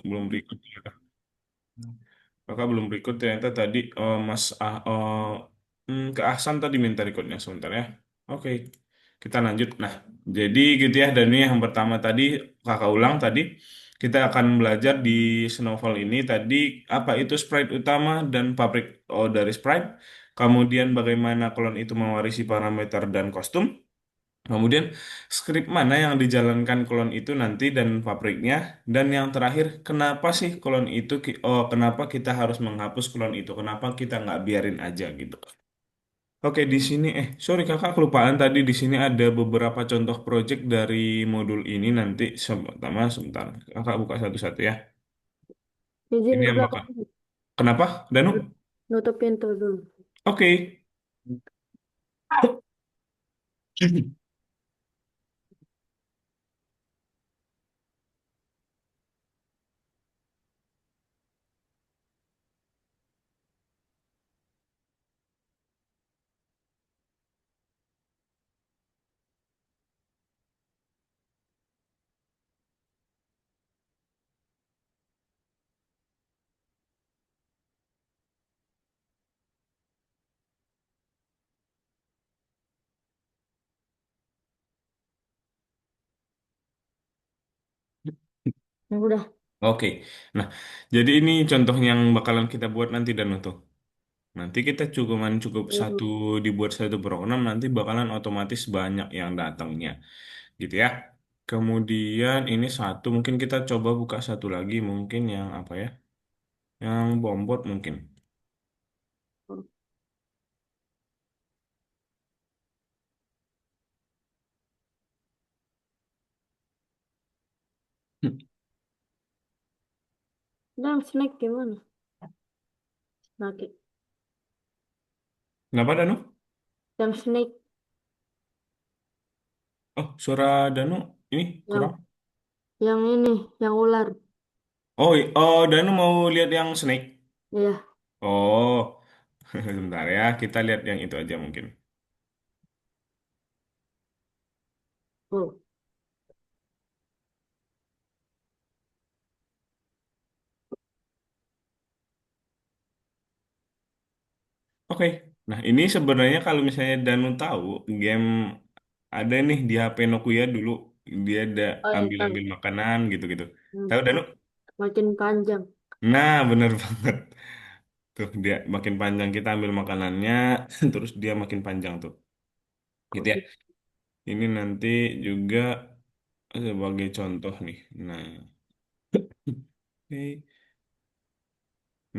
belum berikut ya. Kakak belum berikut ternyata tadi Mas ke Ahsan tadi minta recordnya sebentar ya. Oke, kita lanjut. Nah, jadi gitu ya. Dan ini yang pertama tadi kakak ulang tadi kita akan belajar di Snowfall ini tadi apa itu sprite utama dan pabrik dari sprite. Kemudian bagaimana klon itu mewarisi parameter dan kostum. Kemudian skrip mana yang dijalankan klon itu nanti dan pabriknya dan yang terakhir kenapa sih klon itu kenapa kita harus menghapus klon itu kenapa kita nggak biarin aja gitu. Oke di sini sorry kakak kelupaan tadi di sini ada beberapa contoh project dari modul ini nanti pertama sebentar kakak buka satu-satu ya. Izin Ini ke yang bakal belakang. kenapa Danu? Nutup pintu dulu. Oke. Yang udah. Oke, nah jadi ini contoh yang bakalan kita buat nanti dan untuk nanti kita cukup satu Hmm. dibuat satu program nanti bakalan otomatis banyak yang datangnya gitu ya. Kemudian ini satu mungkin kita coba buka satu lagi mungkin yang apa ya? Yang bombot mungkin. Yang snack gimana? Lagi. Kenapa Danu? Yang snack. Oh, suara Danu ini Yang kurang. yang ini. Yang ular. Oh, oh Danu mau lihat yang snake. Iya. Oh, sebentar ya, kita lihat yang itu aja mungkin. Oh. Oke, nah ini sebenarnya kalau misalnya Danu tahu game ada nih di HP Nokia dulu dia ada Oh ya ambil-ambil tahu. makanan gitu-gitu. Hmm. Tahu Danu? Makin panjang. Nah, bener banget. Tuh dia makin panjang kita ambil makanannya, terus dia makin panjang tuh. Kok Gitu ya. gitu? Ini nanti juga sebagai contoh nih. Nah, oke.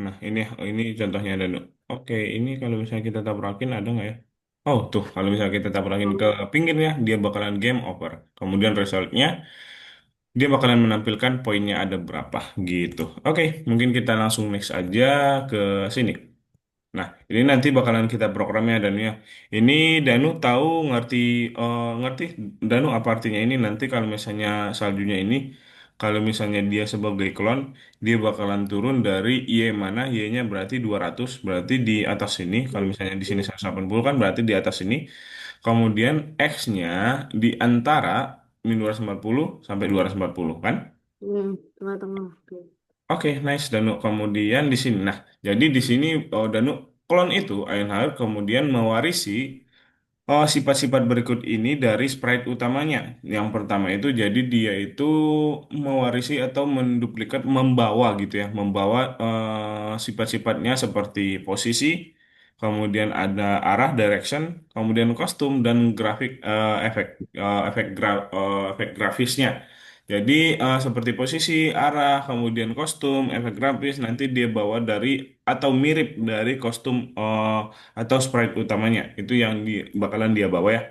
Nah, ini contohnya Danu. Oke, ini kalau misalnya kita tabrakin ada nggak ya? Oh, tuh, kalau misalnya kita tabrakin ke Oh. pinggirnya, dia bakalan game over. Kemudian resultnya, dia bakalan menampilkan poinnya ada berapa gitu. Oke, mungkin kita langsung next aja ke sini. Nah, ini nanti bakalan kita programnya Danu ya. Ini Danu tahu ngerti Danu apa artinya ini nanti kalau misalnya saljunya ini kalau misalnya dia sebagai klon dia bakalan turun dari Y mana Y-nya berarti 200 berarti di atas sini kalau Hmm. misalnya di sini Hmm. 180 kan berarti di atas sini. Kemudian X-nya di antara min 240 sampai 240 kan? Tengah-tengah. Oke. Oke, nice Danu. Kemudian di sini, nah, jadi di sini Danu klon itu Ironheart kemudian mewarisi sifat-sifat berikut ini dari sprite utamanya. Yang pertama itu, jadi dia itu mewarisi atau menduplikat, membawa gitu ya, membawa sifat-sifatnya seperti posisi, kemudian ada arah direction, kemudian kostum dan grafik efek grafisnya. Jadi seperti posisi, arah, kemudian kostum, efek grafis nanti dia bawa dari atau mirip dari kostum atau sprite utamanya. Itu yang bakalan dia bawa ya.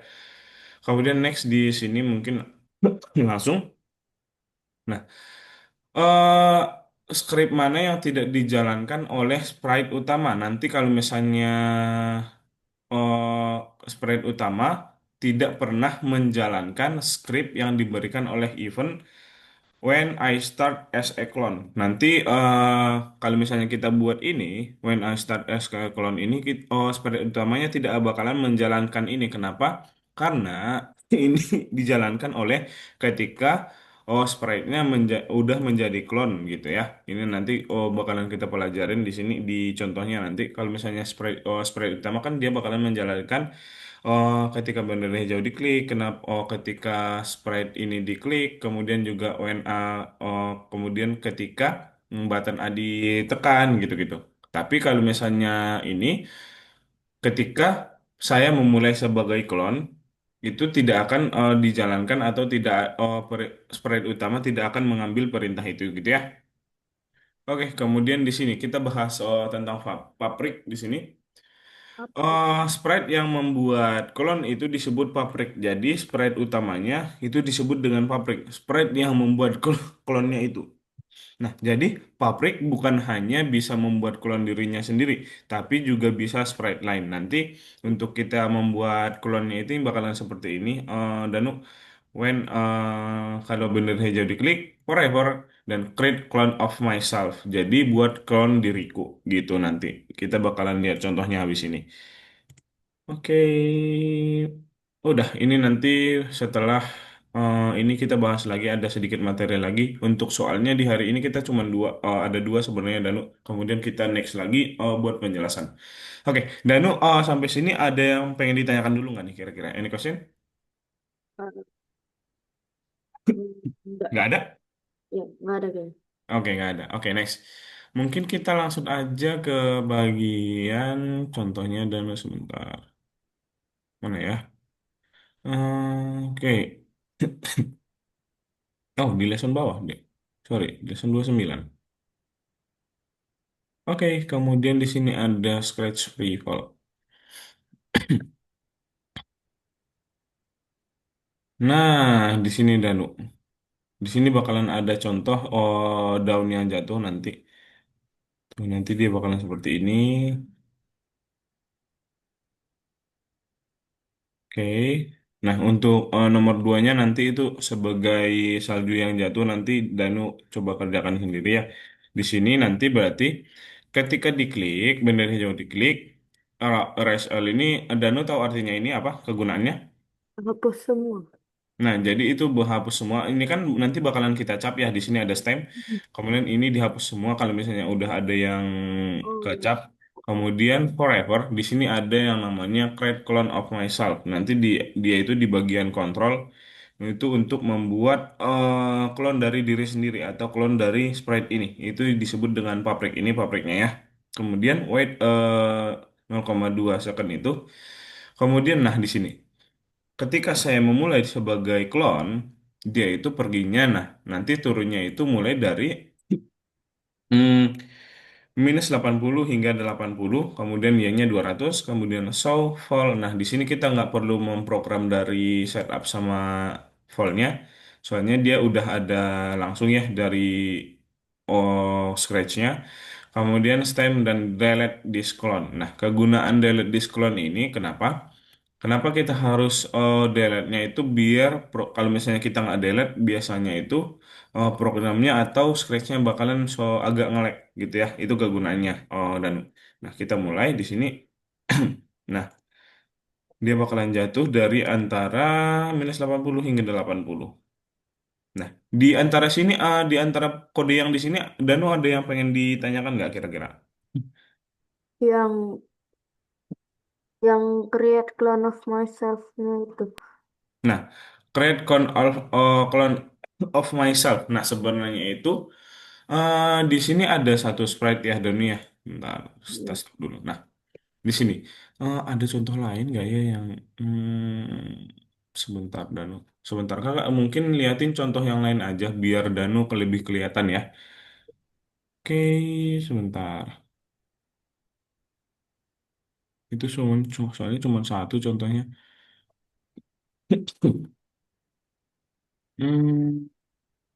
Kemudian next di sini mungkin langsung. Nah, script mana yang tidak dijalankan oleh sprite utama? Nanti kalau misalnya sprite utama tidak pernah menjalankan script yang diberikan oleh event when I start as a clone. Nanti kalau misalnya kita buat ini, when I start as a clone ini, seperti utamanya tidak bakalan menjalankan ini. Kenapa? Karena ini dijalankan oleh ketika sprite-nya udah menjadi clone gitu ya. Ini nanti bakalan kita pelajarin di sini di contohnya nanti. Kalau misalnya sprite utama kan dia bakalan menjalankan ketika bendera hijau diklik, ketika sprite ini diklik, kemudian juga WNA, kemudian ketika button A ditekan gitu-gitu. Tapi kalau misalnya ini ketika saya memulai sebagai klon itu tidak akan dijalankan atau tidak sprite utama tidak akan mengambil perintah itu gitu ya. Oke, kemudian di sini kita bahas tentang pabrik di sini. Apa? Sprite yang membuat klon itu disebut pabrik. Jadi sprite utamanya itu disebut dengan pabrik. Sprite yang membuat klonnya itu. Nah, jadi pabrik bukan hanya bisa membuat klon dirinya sendiri, tapi juga bisa sprite lain. Nanti untuk kita membuat klonnya itu bakalan seperti ini. Danu, kalau bener hijau diklik, forever dan create clone of myself. Jadi buat klon diriku gitu nanti. Kita bakalan lihat contohnya habis ini. Oke, udah ini nanti setelah ini kita bahas lagi ada sedikit materi lagi untuk soalnya di hari ini kita cuma ada dua sebenarnya Danu. Kemudian kita next lagi buat penjelasan. Oke, Danu sampai sini ada yang pengen ditanyakan dulu nggak nih kira-kira? Any question? Enggak. Nggak ada? Ya, nggak ada kayaknya. Oke, nggak ada. Oke, next. Mungkin kita langsung aja ke bagian contohnya Danu sebentar. Mana ya? Oke. Oh, di lesson bawah deh. Sorry, lesson 29. Oke, kemudian di sini ada scratch rival. Nah, di sini Danu. Di sini bakalan ada contoh daun yang jatuh nanti. Tuh, nanti dia bakalan seperti ini. Oke. Nah, untuk nomor duanya nanti itu sebagai salju yang jatuh nanti Danu coba kerjakan sendiri ya. Di sini nanti berarti ketika diklik, bendera hijau diklik, erase all ini Danu tahu artinya ini apa kegunaannya? Hapus semua. Nah, jadi itu berhapus semua. Ini kan nanti bakalan kita cap ya. Di sini ada stem. Kemudian ini dihapus semua kalau misalnya udah ada yang Oh, iya. kecap. Kemudian forever di sini ada yang namanya create clone of myself. Nanti dia itu di bagian kontrol itu untuk membuat clone dari diri sendiri atau clone dari sprite ini. Itu disebut dengan pabrik. Ini pabriknya ya. Kemudian wait 0,2 second itu. Kemudian nah di sini. Ketika saya memulai sebagai klon, dia itu perginya, nah nanti turunnya itu mulai dari hmm, minus 80 hingga 80, kemudian y-nya 200, kemudian show fall. Nah, di sini kita nggak perlu memprogram dari setup sama fall-nya, soalnya dia udah ada langsung ya dari scratch-nya. Kemudian stem dan delete this clone. Nah, kegunaan delete this clone ini kenapa? Kenapa kita harus delete-nya itu biar kalau misalnya kita nggak delete, biasanya itu programnya atau scratch-nya bakalan agak nge-lag gitu ya. Itu kegunaannya. Dan nah kita mulai di sini. Nah, dia bakalan jatuh dari antara minus 80 hingga 80. Nah, di antara sini, di antara kode yang di sini, Danu ada yang pengen ditanyakan nggak kira-kira? Yang yang create clone of myself-nya itu. Nah, create clone of myself. Nah, sebenarnya itu di sini ada satu sprite ya, Danu ya. Bentar, Hmm. tes dulu. Nah, di sini ada contoh lain nggak ya yang sebentar Danu. Sebentar kakak mungkin liatin contoh yang lain aja biar Danu lebih kelihatan ya. Oke, sebentar. Itu soalnya cuma satu contohnya. Hmm,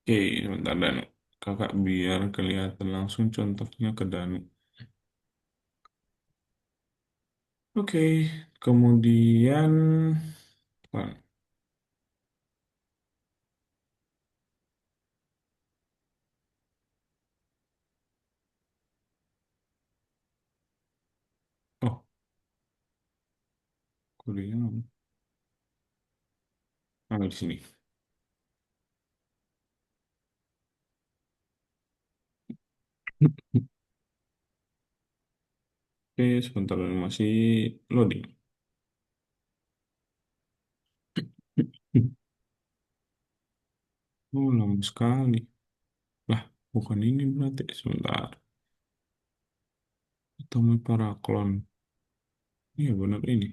oke, sebentar Danu. Kakak biar kelihatan langsung contohnya ke Danu. Oke, kemudian Wah, oh, kuliah di sini. Oke, sebentar masih loading. Oh, lama sekali. Lah, bukan ini berarti. Sebentar. Temui para klon. Iya, benar ini.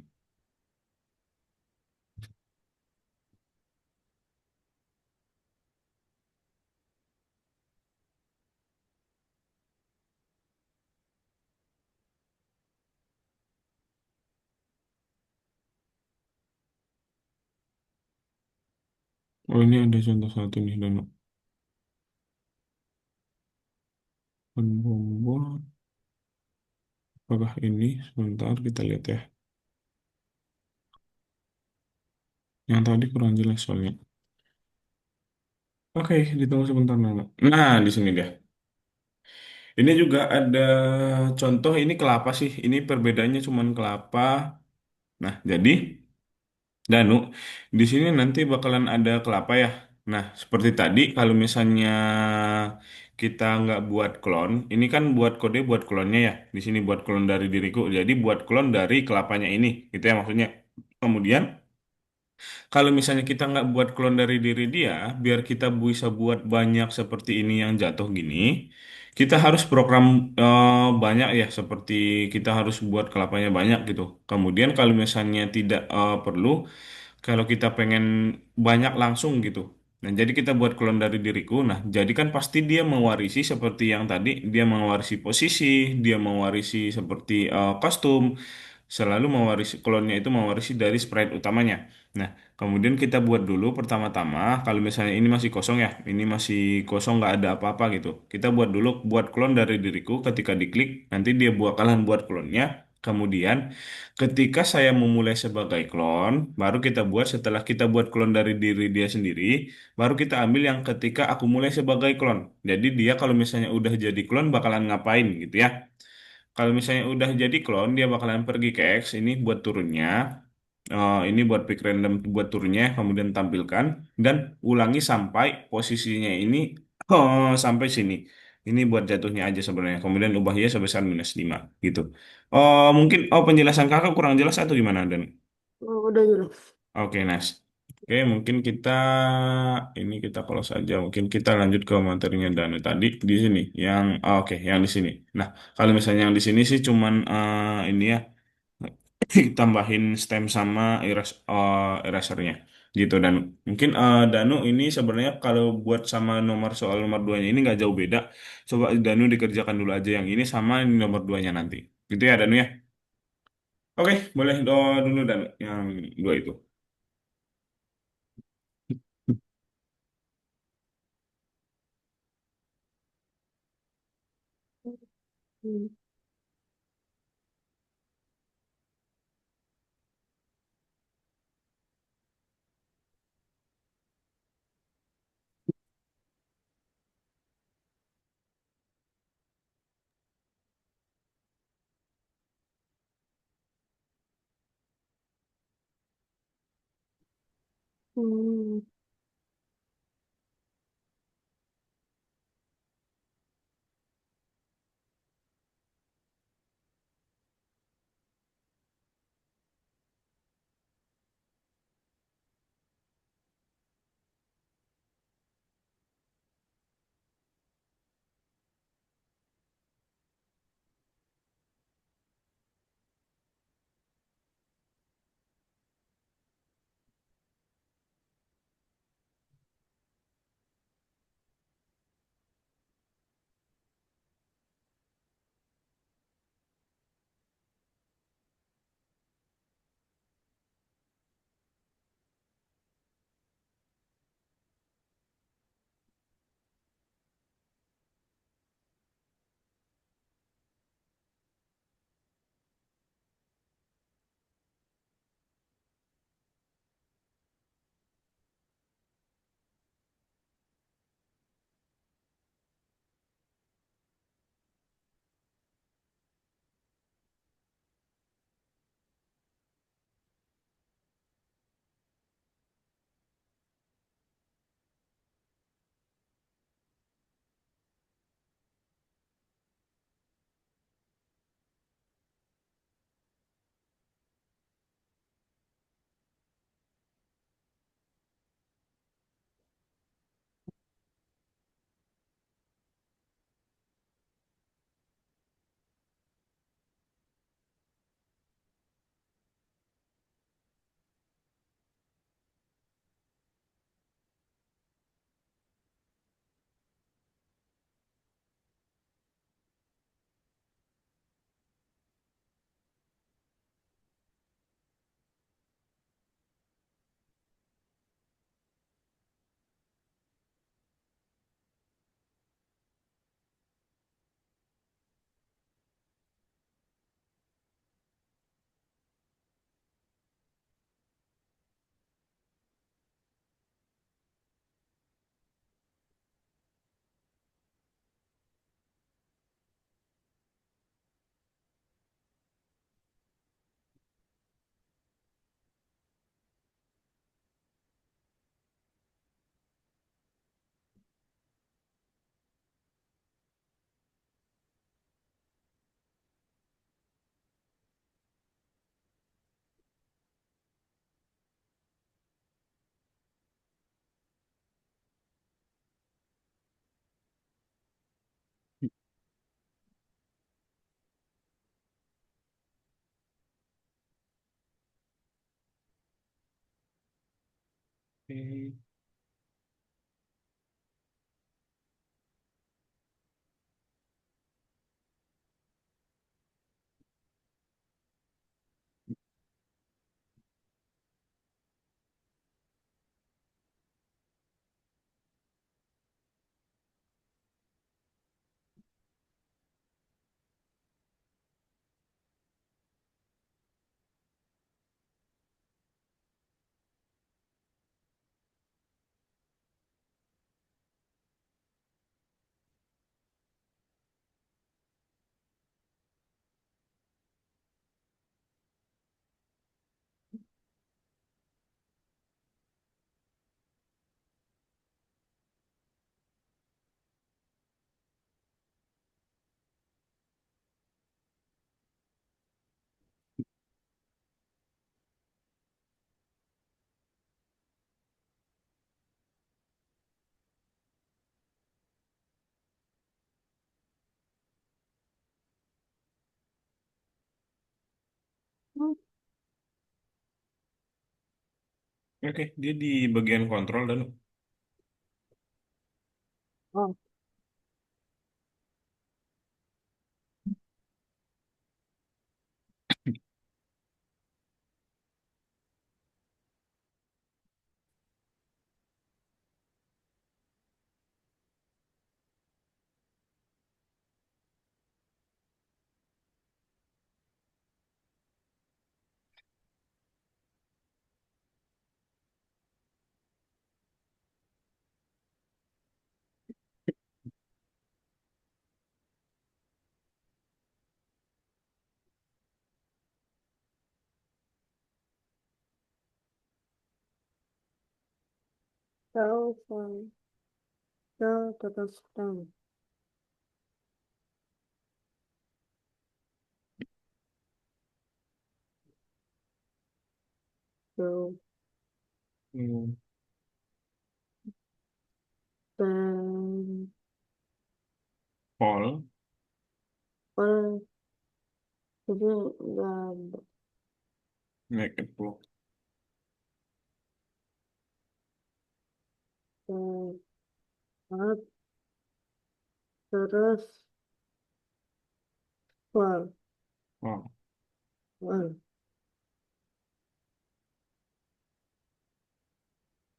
Oh, ini ada contoh satu nih, dan pembuat. Apakah ini? Sebentar, kita lihat ya. Yang tadi kurang jelas soalnya. Oke, ditunggu sebentar, Nana. Nah, di sini dia. Ini juga ada contoh, ini kelapa sih. Ini perbedaannya cuma kelapa. Nah, jadi Danu, di sini nanti bakalan ada kelapa ya. Nah, seperti tadi, kalau misalnya kita nggak buat klon, ini kan buat kode buat klonnya ya. Di sini buat klon dari diriku, jadi buat klon dari kelapanya ini, gitu ya maksudnya. Kemudian, kalau misalnya kita nggak buat klon dari diri dia, biar kita bisa buat banyak seperti ini yang jatuh gini, kita harus program banyak ya, seperti kita harus buat kelapanya banyak gitu. Kemudian kalau misalnya tidak perlu, kalau kita pengen banyak langsung gitu. Nah, jadi kita buat klon dari diriku. Nah, jadi kan pasti dia mewarisi seperti yang tadi, dia mewarisi posisi, dia mewarisi seperti kostum, selalu mewarisi klonnya itu mewarisi dari sprite utamanya. Nah, kemudian kita buat dulu pertama-tama, kalau misalnya ini masih kosong ya, ini masih kosong nggak ada apa-apa gitu. Kita buat dulu buat klon dari diriku, ketika diklik, nanti dia bakalan buat klonnya. Kemudian ketika saya memulai sebagai klon, baru kita buat setelah kita buat klon dari diri dia sendiri, baru kita ambil yang ketika aku mulai sebagai klon. Jadi dia kalau misalnya udah jadi klon bakalan ngapain gitu ya. Kalau misalnya udah jadi klon, dia bakalan pergi ke X ini buat turunnya. Ini buat pick random buat turunnya, kemudian tampilkan dan ulangi sampai posisinya ini sampai sini. Ini buat jatuhnya aja sebenarnya. Kemudian ubah ya sebesar -5 gitu. Mungkin penjelasan kakak kurang jelas atau gimana Dan? Oh, udah jelas. Oke, nice. Oke, mungkin kita ini kita close saja. Mungkin kita lanjut ke materinya Danu tadi di sini. Yang oke, yang di sini. Nah, kalau misalnya yang di sini sih cuman ini ya tambahin stem sama erasernya gitu. Dan mungkin Danu ini sebenarnya kalau buat sama nomor soal nomor duanya ini nggak jauh beda. Coba Danu dikerjakan dulu aja yang ini sama ini nomor duanya nanti. Gitu ya Danu ya. Oke, boleh dulu Danu yang dua itu. Hmm. Hmm. Oke. Hmm. Oke, dia di bagian kontrol dan Oh, cell phone, cell total system, so, hmm, then, Paul well, jadi nggak ada. make a block. Eh, Up, terus, well, Wow. well,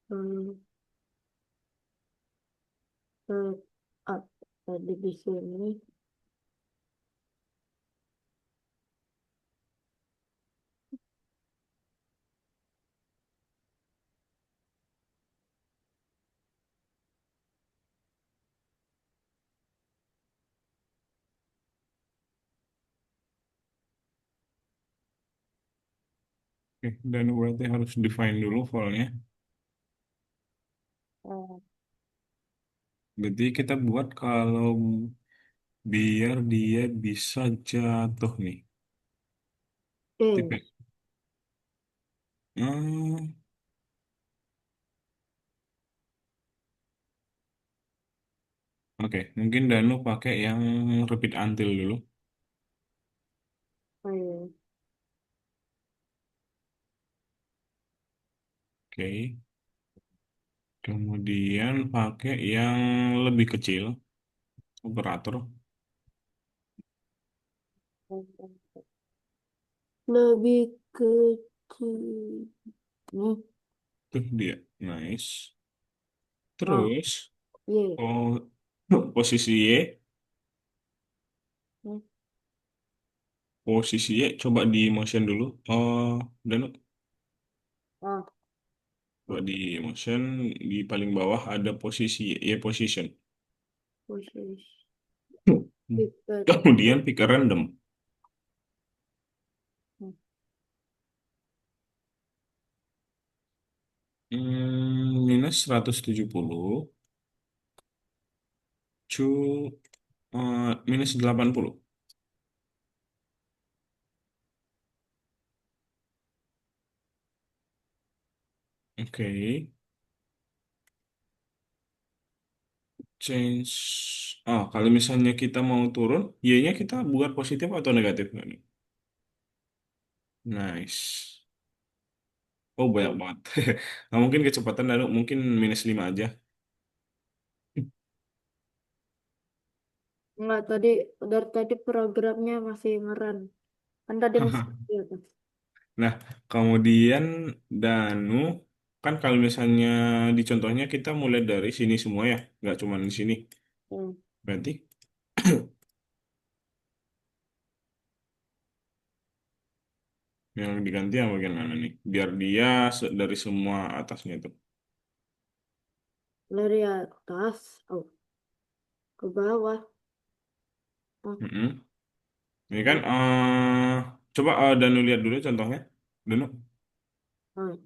hmm, set up. Jadi di sini, Oke, dan berarti harus define dulu fallnya. eh, Berarti kita buat kalau biar dia bisa jatuh nih. Tipe. change. Hmm, oke, mungkin Danu pakai yang repeat until dulu. Oh, iya. Oke. Kemudian pakai yang lebih kecil, operator. Lebih kecil. Hmm. Tuh dia. Nice. Oh, Terus, iya. oh, posisi Y. Hmm. Posisi Y coba di motion dulu. Oh, Danu. Oh, Coba di motion. Di paling bawah ada posisi Y position. posisi. Hmm. Kita. Kemudian pick a random. Hmm. Minus 170 to minus 80. Oke. Change. Oh, kalau misalnya kita mau turun, Y-nya kita buat positif atau negatif nggak nih? Nice. Oh, banyak banget. Nggak mungkin kecepatan Danu, mungkin -5 aja. Enggak, tadi dari tadi programnya masih ngeran. Kan tadi masih ya, kan? Nah, kemudian Danu, kan kalau misalnya di contohnya kita mulai dari sini semua ya, nggak cuma di sini. Hmm. Berarti yang diganti yang bagian mana nih? Biar dia dari semua atasnya itu. Dari atas, oh, ke bawah. Oh, Mm-mm. Ini kan, oh, coba Danu lihat dulu contohnya. Danu, oh,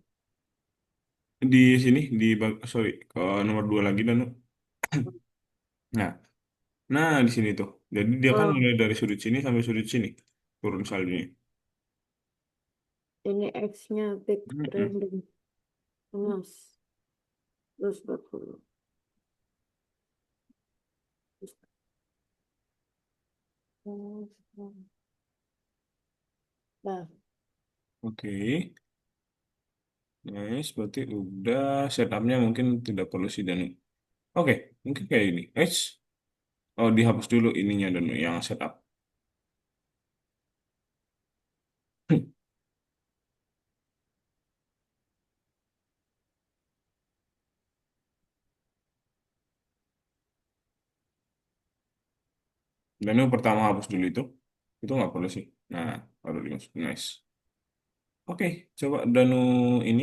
di sini, sorry, ke nomor 2 lagi Danu. Nah, nah di sini tuh. Jadi dia kan oh, mulai dari sudut sini sampai sudut sini. Turun saljunya. ini X-nya back Mm-mm. random. Mas, terus 40. Nah, Oke. Nice, berarti udah setupnya mungkin tidak perlu sih Danu. Oke, mungkin kayak ini. Oh, dihapus dulu ininya Danu yang setup. Danu pertama hapus dulu itu. Itu nggak perlu sih. Nah, baru dimasukin. Nice. Oke, coba Danu ini.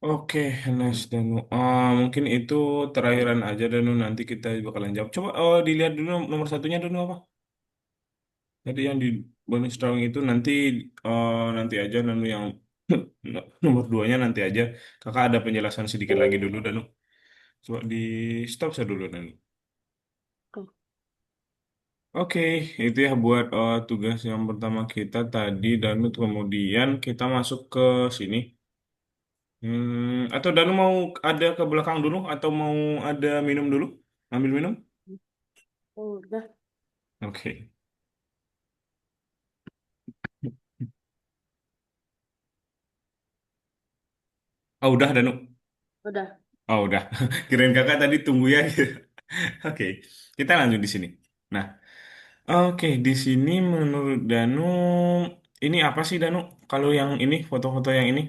Oke, nice Danu. Mungkin itu terakhiran aja Danu. Nanti kita bakalan jawab. Coba dilihat dulu nomor satunya Danu apa? Tadi yang di bonus drawing itu nanti aja Danu yang nomor duanya nanti aja. Kakak ada penjelasan sedikit lagi dulu Danu. Coba di stop saya dulu Danu. Oke, itu ya buat tugas yang pertama kita tadi Danu. Kemudian kita masuk ke sini. Atau Danu mau ada ke belakang dulu atau mau ada minum dulu? Ambil minum? udah, Oke. Oh, udah Danu. udah, Oh, udah. Kirain kakak tadi tunggu ya. Oke, kita lanjut di sini. Nah, oke, di sini menurut Danu ini apa sih Danu? Kalau yang ini foto-foto yang ini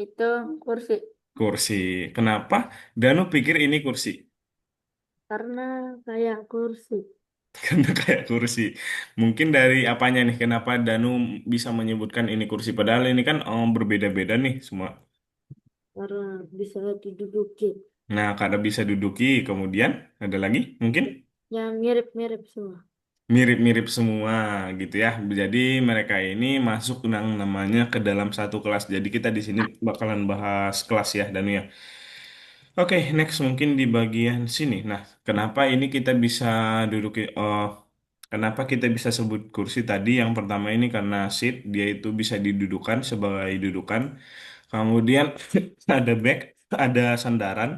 itu kursi. kursi. Kenapa Danu pikir ini kursi? Karena kayak kursi. Karena kayak kursi. Mungkin dari apanya nih? Kenapa Danu bisa menyebutkan ini kursi? Padahal ini kan berbeda-beda nih semua. Karena bisa diduduki. Nah, karena bisa duduki, kemudian ada lagi mungkin Yang mirip-mirip semua. mirip-mirip semua gitu ya. Jadi mereka ini masuk yang namanya ke dalam satu kelas. Jadi kita di sini bakalan bahas kelas ya, Danu ya. Oke, next mungkin di bagian sini. Nah, kenapa ini kita bisa duduki? Kenapa kita bisa sebut kursi tadi? Yang pertama ini karena seat, dia itu bisa didudukan sebagai dudukan. Kemudian ada back, ada sandaran.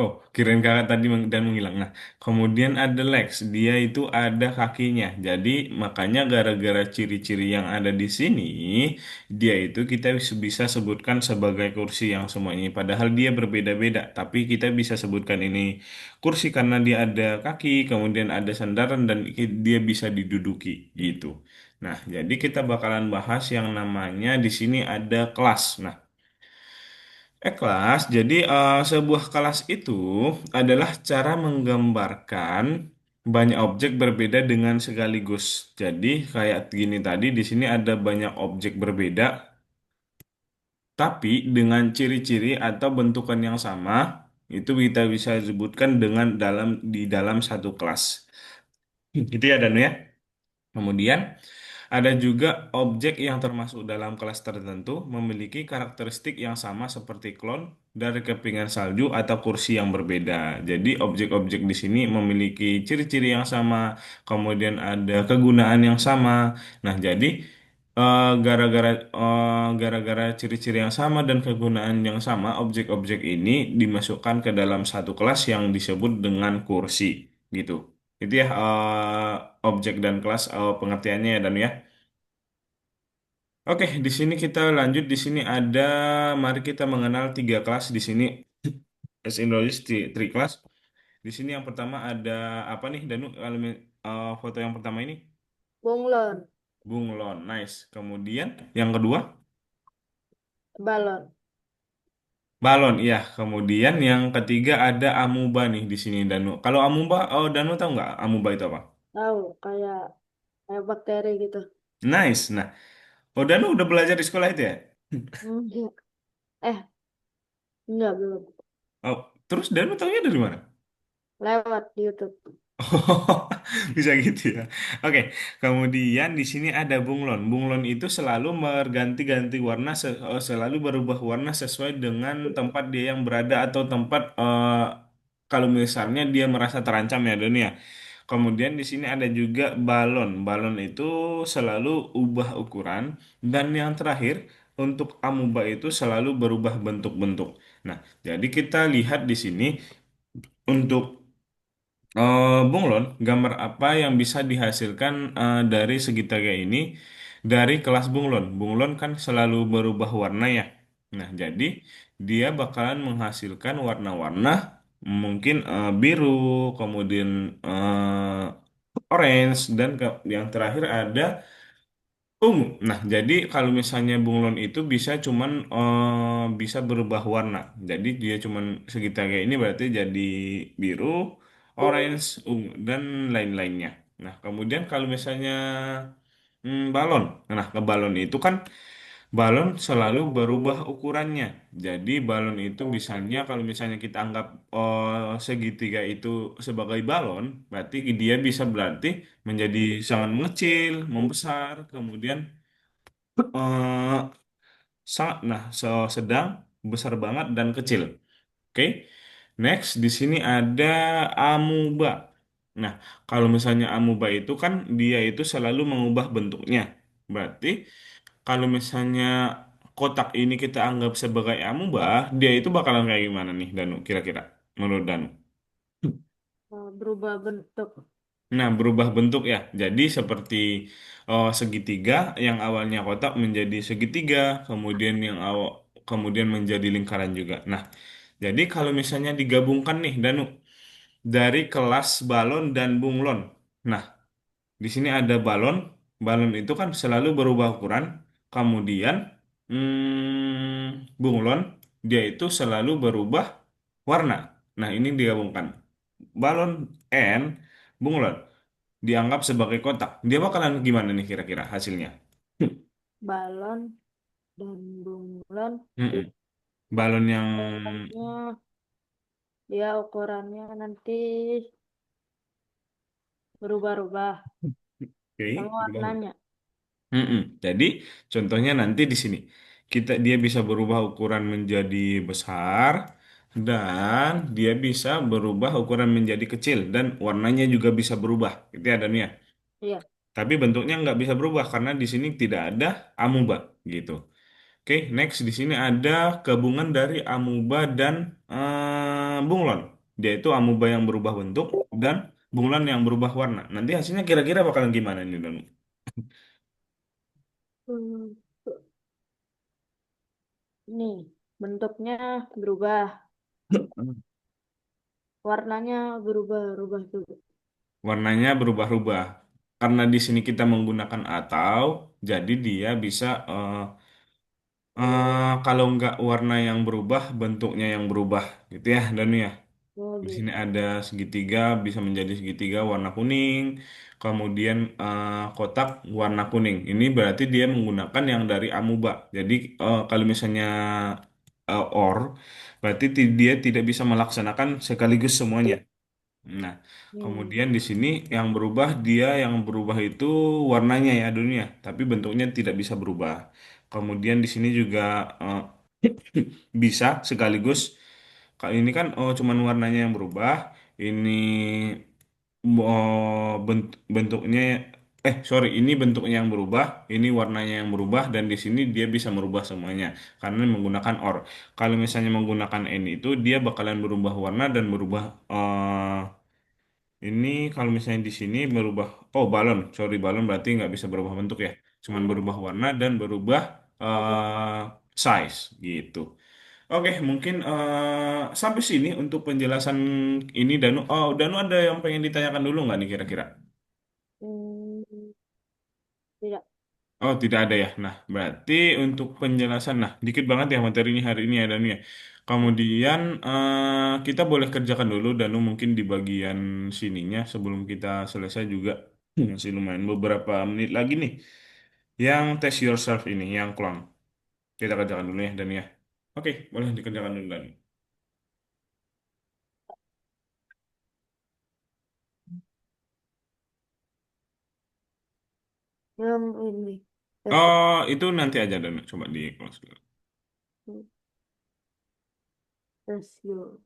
Oh, kirain kakak tadi dan menghilang. Nah, kemudian ada legs, dia itu ada kakinya. Jadi makanya gara-gara ciri-ciri yang ada di sini, dia itu kita bisa sebutkan sebagai kursi yang semuanya. Padahal dia berbeda-beda, tapi kita bisa sebutkan ini kursi karena dia ada kaki, kemudian ada sandaran dan dia bisa diduduki gitu. Nah, jadi kita bakalan bahas yang namanya di sini ada kelas. Nah, kelas, jadi sebuah kelas itu adalah cara menggambarkan banyak objek berbeda dengan sekaligus. Jadi kayak gini tadi, di sini ada banyak objek berbeda, tapi dengan ciri-ciri atau bentukan yang sama, itu kita bisa sebutkan di dalam satu kelas. Gitu ya, Danu ya. Kemudian Ada juga objek yang termasuk dalam kelas tertentu memiliki karakteristik yang sama seperti klon dari kepingan salju atau kursi yang berbeda. Jadi objek-objek di sini memiliki ciri-ciri yang sama, kemudian ada kegunaan yang sama. Nah, jadi gara-gara ciri-ciri yang sama dan kegunaan yang sama, objek-objek ini dimasukkan ke dalam satu kelas yang disebut dengan kursi, gitu. Itu ya objek dan kelas pengertiannya ya Dan ya. Oke, di sini kita lanjut. Di sini ada, mari kita mengenal tiga kelas di sini. As in English, three class. Di sini yang pertama ada apa nih, Danu? Kalau foto yang pertama ini, Bunglon, bunglon, nice. Kemudian yang kedua, balon, balon, iya. Kemudian yang ketiga ada amuba nih di sini, Danu. Kalau amuba, oh Danu tahu nggak amuba itu apa? tahu kayak kayak bakteri gitu. Nice. Nah, oh Danu udah belajar di sekolah itu ya? Enggak. Enggak belum. Oh, terus Danu tahunya dari mana? Lewat di YouTube. Oh, bisa gitu ya. Oke, kemudian di sini ada bunglon. Bunglon itu selalu berganti-ganti warna, selalu berubah warna sesuai dengan tempat dia yang berada atau tempat kalau misalnya dia merasa terancam ya dunia. Kemudian di sini ada juga balon. Balon itu selalu ubah ukuran dan yang terakhir untuk amuba itu selalu berubah bentuk-bentuk. Nah, jadi kita lihat di sini untuk bunglon, gambar apa yang bisa dihasilkan dari segitiga ini dari kelas bunglon? Bunglon kan selalu berubah warna ya. Nah, jadi dia bakalan menghasilkan warna-warna mungkin biru, kemudian orange, dan yang terakhir ada ungu. Nah, jadi kalau misalnya bunglon itu bisa cuman bisa berubah warna. Jadi dia cuman segitiga ini berarti jadi biru, orange, ungu, dan lain-lainnya. Nah, kemudian kalau misalnya balon. Nah, ke balon itu kan balon selalu berubah ukurannya. Jadi balon itu misalnya kalau misalnya kita anggap segitiga itu sebagai balon, berarti dia bisa berarti menjadi sangat mengecil, membesar, kemudian eh sangat, nah, sedang, besar banget, dan kecil. Oke. Next, di sini ada amuba. Nah, kalau misalnya amuba itu kan dia itu selalu mengubah bentuknya. Berarti kalau misalnya kotak ini kita anggap sebagai amuba, dia itu bakalan kayak gimana nih, Danu? Kira-kira menurut Danu? Berubah bentuk. Nah, berubah bentuk ya. Jadi seperti segitiga yang awalnya kotak menjadi segitiga, kemudian menjadi lingkaran juga. Nah, jadi kalau misalnya digabungkan nih, Danu, dari kelas balon dan bunglon. Nah, di sini ada balon. Balon itu kan selalu berubah ukuran. Kemudian bunglon dia itu selalu berubah warna. Nah, ini digabungkan. Balon and bunglon dianggap sebagai kotak. Dia bakalan gimana nih kira-kira hasilnya? Balon dan bunglon. Mm-mm. Balon yang Balonnya dia ukurannya nanti berubah-ubah oke, sama berubah. warnanya. Mm-mm. Jadi contohnya nanti di sini dia bisa berubah ukuran menjadi besar dan dia bisa berubah ukuran menjadi kecil dan warnanya juga bisa berubah. Gitu ya Dan ya. Iya. Tapi bentuknya nggak bisa berubah karena di sini tidak ada amuba gitu. Oke, next di sini ada gabungan dari amuba dan bunglon. Dia itu amuba yang berubah bentuk dan bunglon yang berubah warna. Nanti hasilnya kira-kira bakalan gimana nih Dan? Hmm, Nih, bentuknya berubah, warnanya berubah-ubah juga. Warnanya berubah-ubah. Karena di sini kita menggunakan atau, jadi dia bisa kalau nggak warna yang berubah, bentuknya yang berubah, gitu ya, Dan ya. Oh Di sini gitu. ada segitiga, bisa menjadi segitiga warna kuning, kemudian kotak warna kuning. Ini berarti dia menggunakan yang dari amuba. Jadi kalau misalnya or, berarti dia tidak bisa melaksanakan sekaligus semuanya. Nah, Hmm. kemudian di sini yang berubah itu warnanya ya dunia, tapi bentuknya tidak bisa berubah. Kemudian di sini juga eh, bisa sekaligus kali ini kan cuman warnanya yang berubah. Ini bentuknya sorry, ini bentuknya yang berubah, ini warnanya yang berubah dan di sini dia bisa merubah semuanya karena menggunakan OR. Kalau misalnya menggunakan N itu dia bakalan berubah warna dan berubah ini kalau misalnya di sini berubah, oh balon, sorry balon berarti nggak bisa berubah bentuk ya, cuman berubah warna dan berubah eh, size gitu. Oke, mungkin sampai sini untuk penjelasan ini Danu. Oh, Danu ada yang pengen ditanyakan dulu nggak nih kira-kira? Hmm. Tidak. Oh, tidak ada ya. Nah, berarti untuk penjelasan, nah, dikit banget ya materinya hari ini ya, Danu ya. Kemudian kita boleh kerjakan dulu, Danu mungkin di bagian sininya sebelum kita selesai juga. Masih lumayan beberapa menit lagi nih. Yang test yourself ini, yang clown. Kita kerjakan dulu ya, Danu ya. Oke, boleh dikerjakan dulu, Danu. Yang ini. Eh, Oh, itu nanti aja, Danu. Coba di close dulu. rasio.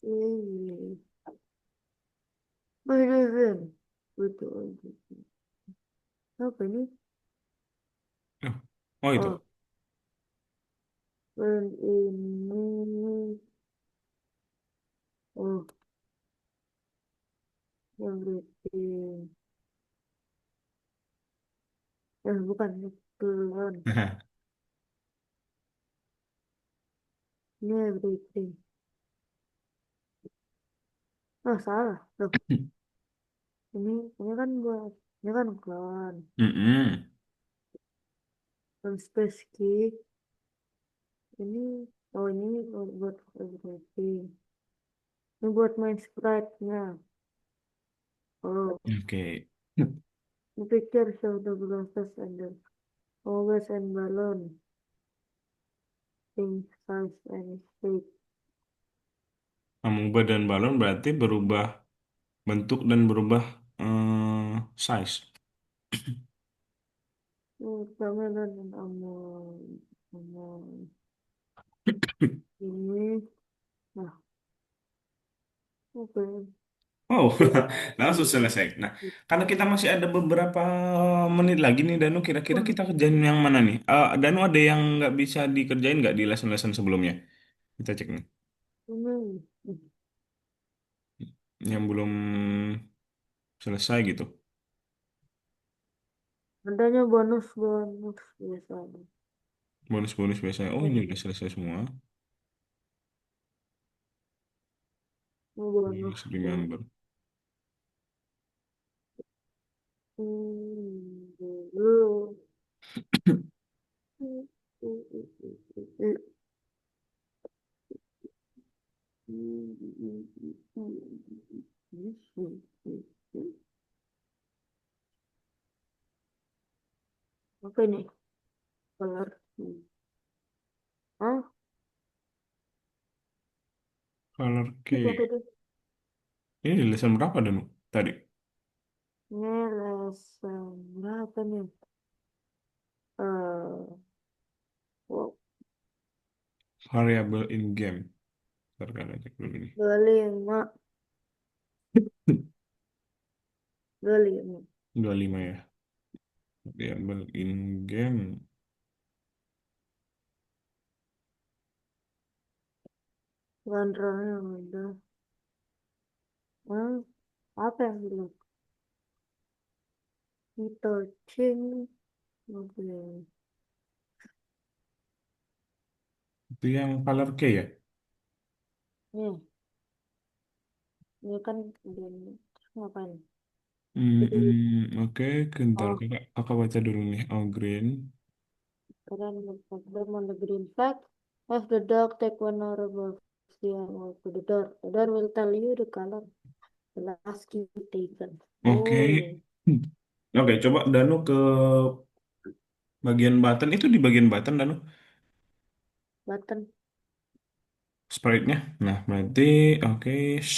Ini. Beneran. Betul. Apa ini? Oh, oh, itu. Oh, yang ini. Oh, yang berarti. Bukan. Beneran. Ini everything. Oh, salah. Loh, ini kan buat. Ini kan clown. Mm-mm. Yang space key. Ini. Oh, ini buat everything. Ini buat main sprite-nya. Oh, Oke. the picture show the glasses and the always and balloon, thing, size and shape. Mengubah dan balon berarti berubah bentuk dan berubah size. Watermelon and almond ini. Nah, oke. Oh, langsung selesai. Nah, karena kita masih ada beberapa menit lagi nih, Danu, kira-kira Wah, kita kerjain yang mana nih? Danu ada yang nggak bisa dikerjain nggak di lesson-lesson sebelumnya? Kita cek nih. ini. Yang belum selesai gitu. Adanya bonus biasanya. Bonus-bonus biasanya. Oh, ini udah Hmm, selesai semua. ini bonus Bonus tuh. remember. Dulu. Apa ini? Color. Ah, Color itu key. tadi. Ini lesson berapa, Danu? Tadi. Ini lesson berapa nih? Eh, wow, Variable in game. Ntar kan cek dulu nih. 25, 25. 25 ya. Variable in game. Wanderernya udah. Hmm, apa yang bilang? Touching. Oke. Itu yang color key ya? Nih, ini kan belum. Terus ngapain? Jadi, Oke, bentar. oh, Kakak baca dulu nih. Oh, green. kalian them on the green flag. Have the dog take one hour above the walk to the door. The door will tell you the color the last key taken. Oke. Oh, Hmm. Oke, coba Danu ke bagian button. Itu di bagian button, Danu. button. sprite-nya. Nah, berarti oke,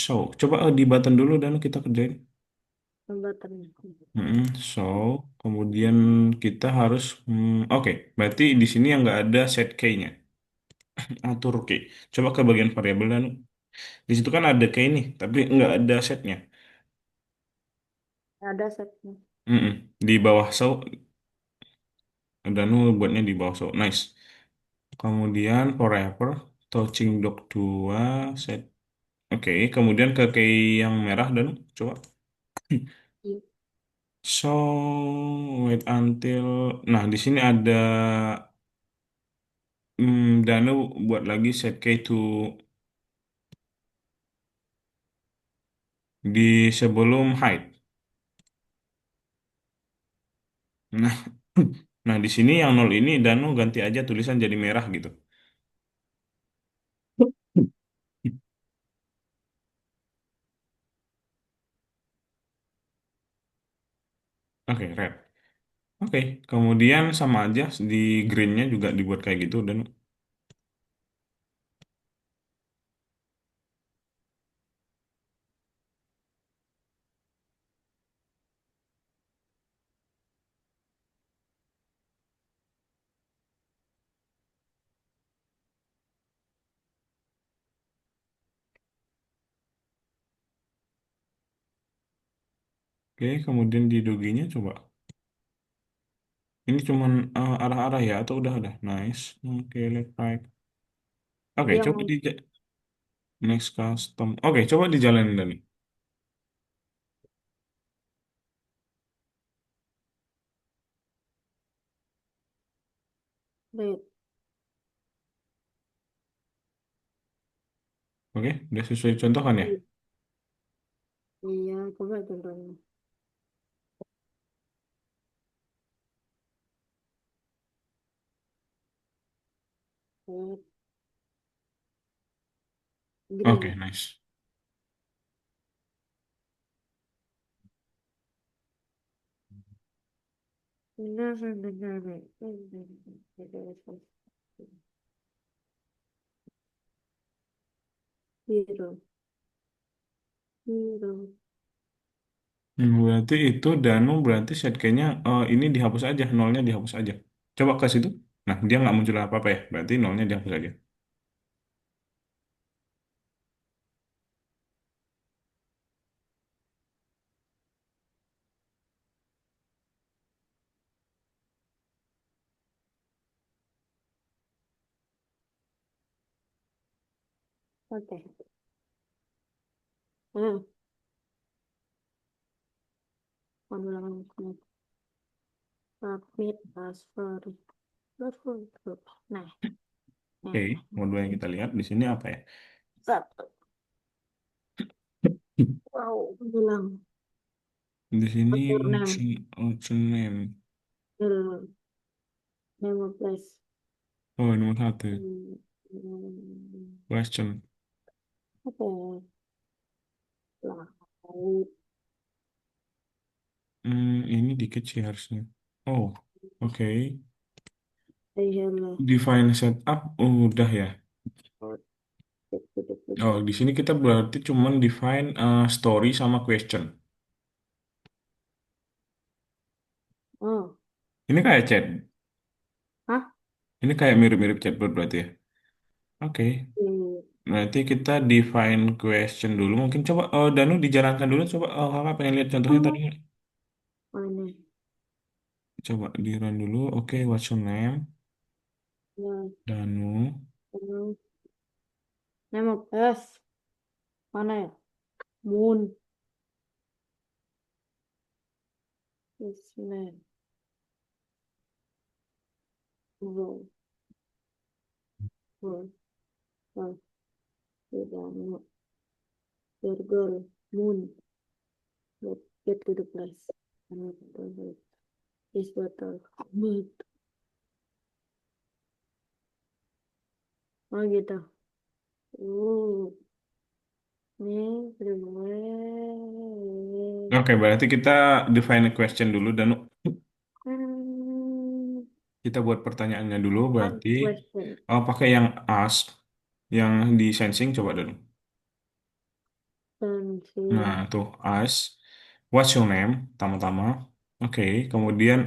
so. Coba di button dulu dan kita kerjain. Pembatannya. So, kemudian kita harus, oke, berarti di sini yang nggak ada set key-nya. Atur key. Coba ke bagian variabel dan di situ kan ada key nih, tapi nggak ada setnya. Ada setnya. Di bawah so, Danu buatnya di bawah so. Nice. Kemudian forever, touching dock 2 set. Oke, kemudian ke key yang merah dan coba. Iya. So, wait until. Nah, di sini ada Danu buat lagi set key to di sebelum height. Nah, nah di sini yang nol ini Danu ganti aja tulisan jadi merah gitu. Oke, red. Oke, kemudian sama aja di greennya juga dibuat kayak gitu dan oke, kemudian di doginya coba. Ini cuman arah-arah ya atau udah ada? Nice. Oke, left right. Oke, Yang coba di next custom. Oke, coba dijalanin Dani. red. Oke, udah sesuai contoh kan ya? Iya, iya, coba contohnya. Red, Oke, green. nice. Nah, nah, nah, nah, nah. Nah. Hero, hero. Berarti itu Danu berarti set kayaknya ini dihapus aja, nolnya dihapus aja. Coba ke situ. Nah, dia nggak muncul apa-apa ya. Berarti nolnya dihapus aja. Oke. Hmm, ulangan. Submit password. Password. Nah, Oke, nah. modul yang kita lihat di sini apa ya? Satu. Wow, bilang. Di sini Author name. option name. Hmm, name of place. Oh, nomor satu. Hmm, hmm, Question. apa ya? Laut. Ini dikit sih harusnya. Oh, oke. Say hello. Define setup udah ya. Or take to the Oh, picture. di sini kita berarti cuman define story sama question. Oh, Ini kayak chat. hah? Ini kayak mirip-mirip chatbot berarti ya. Oke. Hmm, Berarti kita define question dulu. Mungkin coba Danu dijalankan dulu. Coba kakak pengen lihat contohnya tadi. oh, oh ini. Coba di run dulu. Oke, what's your name? Ya, Danu. hmm, name of place. Mana ya? Moon. His name. World. World. World. Tidak. Your girl. Moon. Get to the place. Name of the is bottle. Mood. Oh gitu. Uh, ini Oke, berarti kita define a question dulu. Danu. hmm, Kita buat pertanyaannya dulu. one Berarti question. pakai yang ask. Yang di sensing coba dulu. Nah, Sensing. tuh ask. What's your name? Tama-tama. Oke, kemudian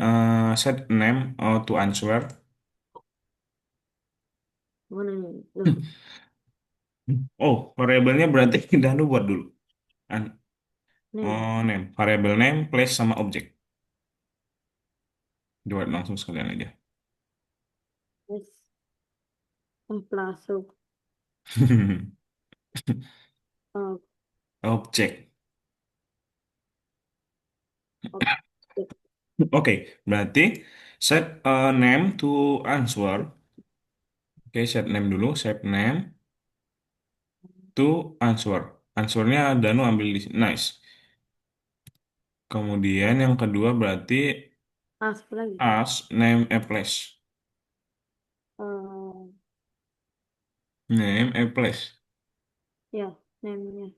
set name to answer. Mana nih? Loh, Oh, variabelnya berarti dahulu buat dulu. An- name. oh, name. Variabel name, place sama objek. Buat langsung sekalian aja. Yes. Plasuk. Objek. Objek. Objek. Oke, berarti set name to answer. Oke, set name dulu. Set name to answer. Answernya Danu ambil di sini. Nice. Kemudian yang kedua berarti Ask lagi. ask name a place. Eh, Name a place. ya, name-nya.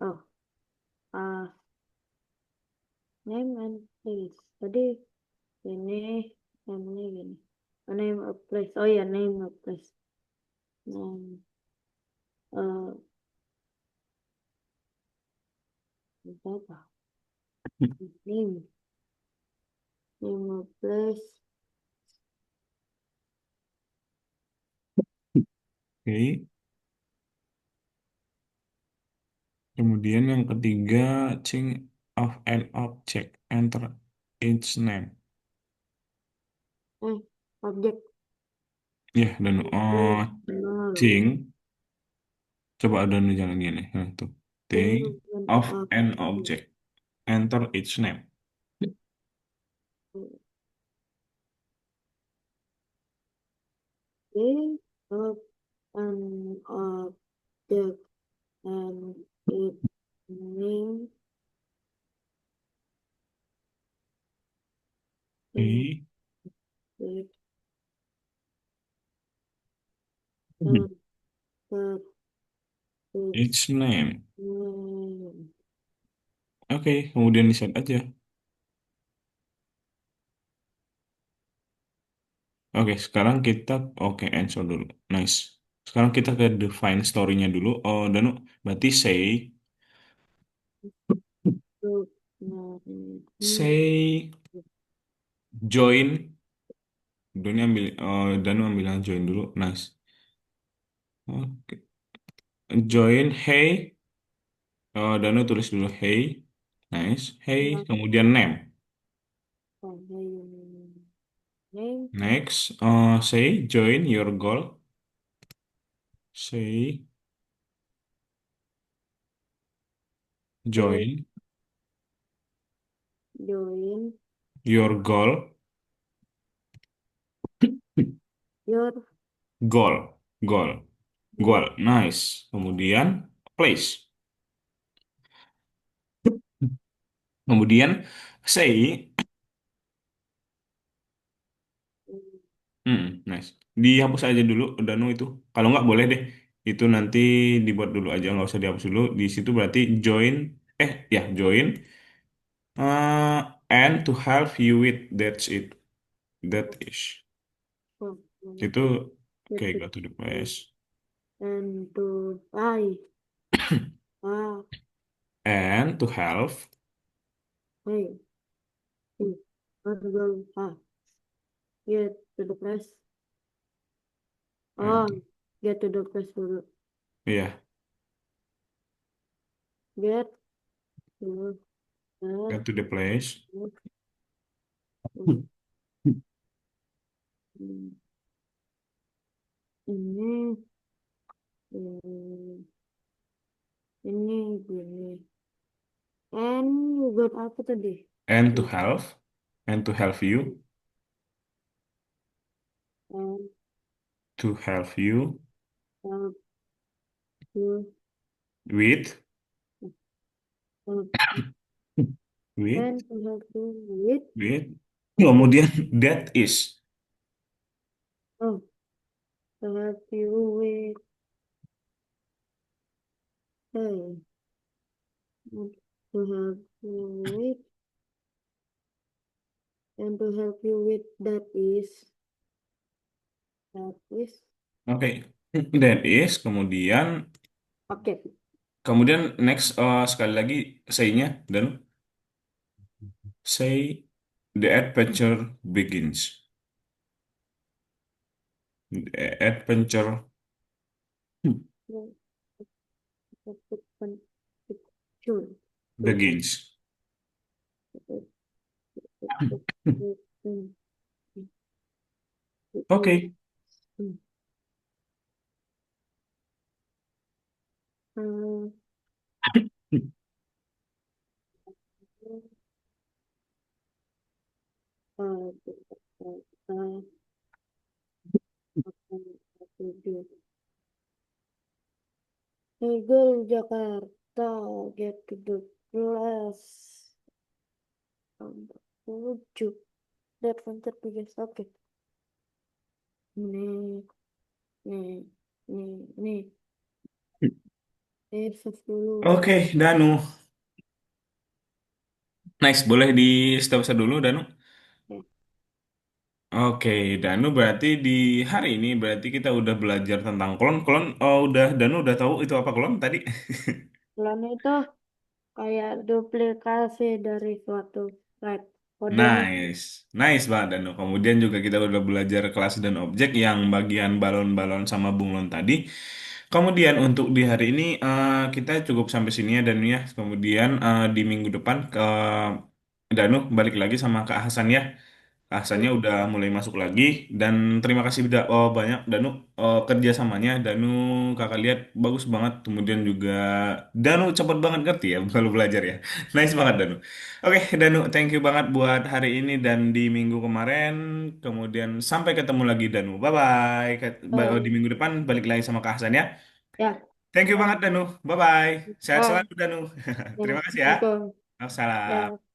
Oh, ah, name and place. Tadi ini name-nya gini. Oh, name a place. Oh ya, name a place. Name. Eh, apa? Name. Name a place. Oke. Kemudian yang ketiga, think of an object. Enter its name. Eh, objek. Ya, dan Benar. think. Coba ada nih jangan gini. Nah, tuh. Think Think an of an object. object. Enter its name. Think of an object and its name. And Oke. its enter its Its name. name. Oke, kemudian di set aja. Oke, sekarang kita oke answer dulu. Nice. Sekarang kita ke define story-nya dulu. Oh, Danu, berarti So, nah, ini say join. Danu ambil yang join dulu. Nice. Oke. Join hey. Danu tulis dulu hey. Nice. Hey, adalah kemudian name. name, Next, say join your goal. Say say join join your goal. your Goal. Goal. goal. Goal. Nice. Kemudian place. Kemudian say, nice. Dihapus aja dulu Danu itu. Kalau nggak boleh deh. Itu nanti dibuat dulu aja, nggak usah dihapus dulu. Di situ berarti join, ya join, and to help you with that's it. That is. Oh, Itu get oke, to go to the place. and to I ah And to help. hey hmm, go get to the press. Oh, And, get to the press dulu. iya, Get to the get to the place. press. Hmm, ini hmm, ini gini. And you got apa tadi? And to help. And to help you. And To help you help you with. help With. and to help you with With. with Kemudian that is. oh to help you with hey to help you with and to help you with that is Oke. That is, kemudian Oke. kemudian next sekali lagi say-nya dan say the adventure begins. The adventure begins. Oke. Eagle Jakarta, get to the class. Nomor 7. Adventure begins. Oke. Nih, nih, nih. Save dulu. Oke, Danu. Nice, boleh di stop dulu, Danu. Ya. Oke, Danu berarti di hari ini berarti kita udah belajar tentang klon. Klon, oh udah Danu udah tahu itu apa klon tadi? Plan itu kayak duplikasi dari suatu file kodenya. Nice, nice banget Danu. Kemudian juga kita udah belajar kelas dan objek yang bagian balon-balon sama bunglon tadi. Kemudian untuk di hari ini kita cukup sampai sini ya Danu ya. Kemudian di minggu depan ke Danu balik lagi sama Kak Hasan ya. Rasanya Hmm. udah mulai masuk lagi dan terima kasih banyak Danu kerjasamanya Danu kakak lihat bagus banget kemudian juga Danu cepet banget ngerti ya kalau belajar ya nice banget Danu oke Danu thank you banget buat hari ini dan di minggu kemarin kemudian sampai ketemu lagi Danu bye bye di Eh, minggu depan balik lagi sama Kak Hasan ya ya, thank you banget ya, Danu bye bye sehat bye. selalu Danu Ya, terima kasih ya Assalamualaikum. Wassalam Ya.